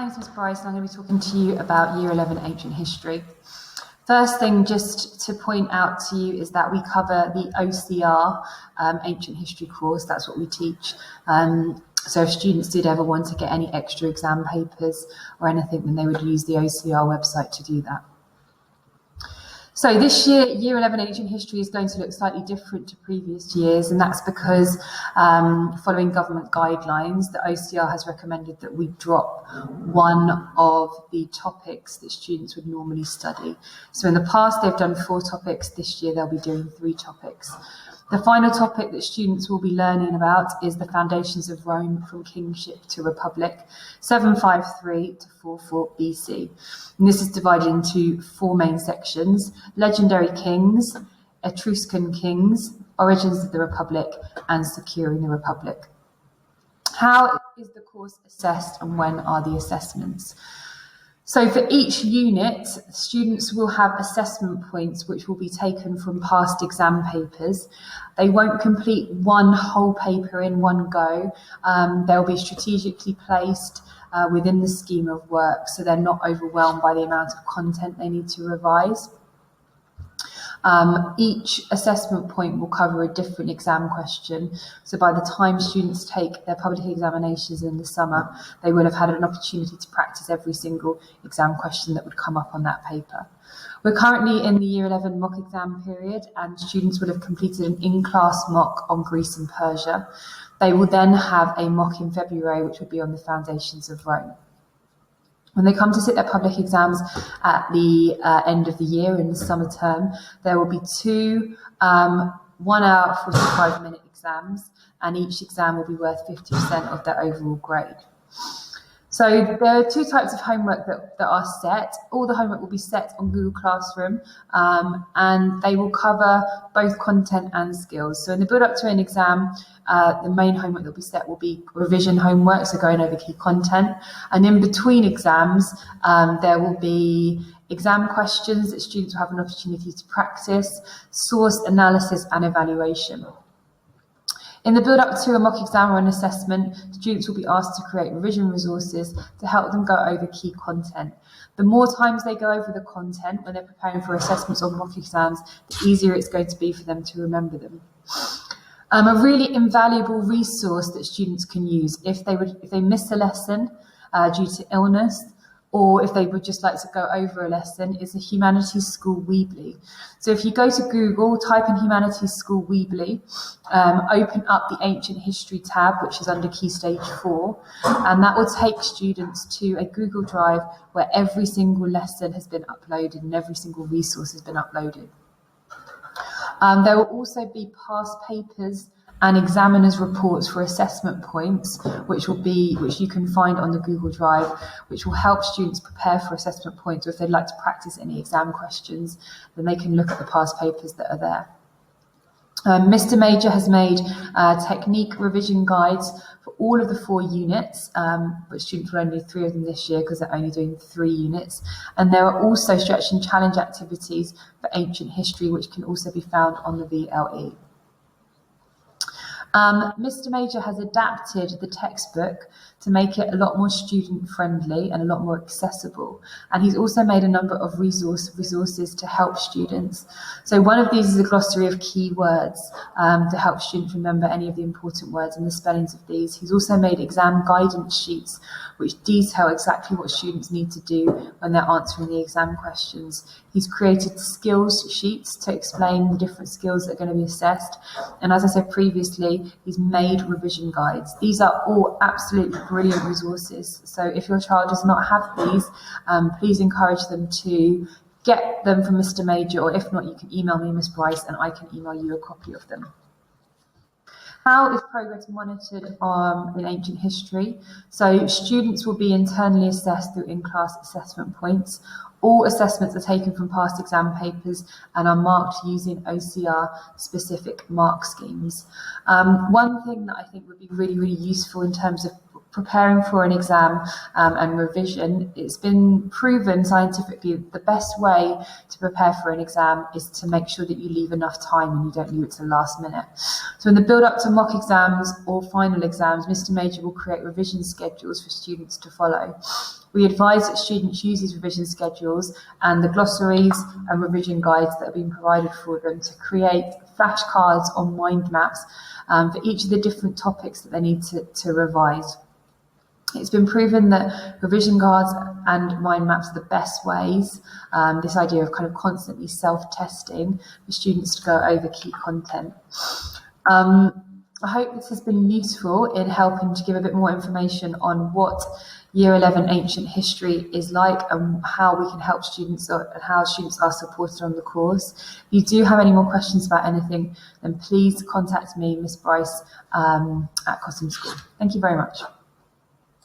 my name is Miss Bryce and I'm going to be talking to you about Year 11 Ancient History. First thing just to point out to you is that we cover the OCR Ancient History course. That's what we teach. So if students did ever want to get any extra exam papers or anything, then they would use the OCR website to do that. So this year, Year 11 Ancient History is going to look slightly different to previous years, and that's because following government guidelines, the OCR has recommended that we drop one of the topics that students would normally study. So in the past, they've done 4 topics. This year, they'll be doing 3 topics. The final topic that students will be learning about is the foundations of Rome from kingship to republic, 753 to 44 BC. And this is divided into 4 main sections: legendary kings, Etruscan kings, origins of the republic, and securing the republic. How is the course assessed and when are the assessments? So for each unit, students will have assessment points which will be taken from past exam papers. They won't complete one whole paper in one go. They'll be strategically placed within the scheme of work, so they're not overwhelmed by the amount of content they need to revise. Each assessment point will cover a different exam question. So by the time students take their public examinations in the summer, they will have had an opportunity to practice every single exam question that would come up on that paper. We're currently in the Year 11 mock exam period, and students will have completed an in-class mock on Greece and Persia. They will then have a mock in February, which will be on the foundations of Rome. When they come to sit their public exams at the end of the year in the summer term, there will be 2 1-hour, 45-minute exams, and each exam will be worth 50% of their overall grade. So there are 2 types of homework that are set. All the homework will be set on Google Classroom, and they will cover both content and skills. So in the build-up to an exam, the main homework that will be set will be revision homework, so going over key content. And in between exams, there will be exam questions that students will have an opportunity to practice, source analysis and evaluation. In the build-up to a mock exam or an assessment, students will be asked to create revision resources to help them go over key content. The more times they go over the content when they're preparing for assessments or mock exams, the easier it's going to be for them to remember them. A really invaluable resource that students can use if they miss a lesson due to illness, or if they would just like to go over a lesson, is a Humanities School Weebly. So if you go to Google, type in Humanities School Weebly, open up the Ancient History tab, which is under Key Stage 4, and that will take students to a Google Drive where every single lesson has been uploaded and every single resource has been uploaded. There will also be past papers and examiners' reports for assessment points, which you can find on the Google Drive, which will help students prepare for assessment points, or if they'd like to practice any exam questions, then they can look at the past papers that are there. Mr. Major has made technique revision guides for all of the 4 units, but students will only do 3 of them this year because they're only doing 3 units. And there are also stretch and challenge activities for ancient history, which can also be found on the VLE. Mr. Major has adapted the textbook to make it a lot more student friendly and a lot more accessible, and he's also made a number of resources to help students. So one of these is a glossary of key words to help students remember any of the important words and the spellings of these. He's also made exam guidance sheets which detail exactly what students need to do when they're answering the exam questions. He's created skills sheets to explain the different skills that are going to be assessed. And as I said previously, he's made revision guides. These are all absolutely brilliant resources. So if your child does not have these, please encourage them to get them from Mr. Major, or if not, you can email me, Miss Bryce, and I can email you a copy of them. How is progress monitored in ancient history? So students will be internally assessed through in-class assessment points. All assessments are taken from past exam papers and are marked using OCR specific mark schemes. One thing that I think would be really, really useful in terms of preparing for an exam and revision, it's been proven scientifically the best way to prepare for an exam is to make sure that you leave enough time and you don't leave it to the last minute. So in the build up to mock exams or final exams, Mr. Major will create revision schedules for students to follow. We advise that students use these revision schedules and the glossaries and revision guides that have been provided for them to create flashcards or mind maps for each of the different topics that they need to revise. It's been proven that revision cards and mind maps are the best ways, this idea of kind of constantly self-testing for students to go over key content. I hope this has been useful in helping to give a bit more information on what Year 11 ancient history is like and how we can help students and how students are supported on the course. If you do have any more questions about anything, then please contact me, Miss Bryce, at Cotham School. Thank you very much.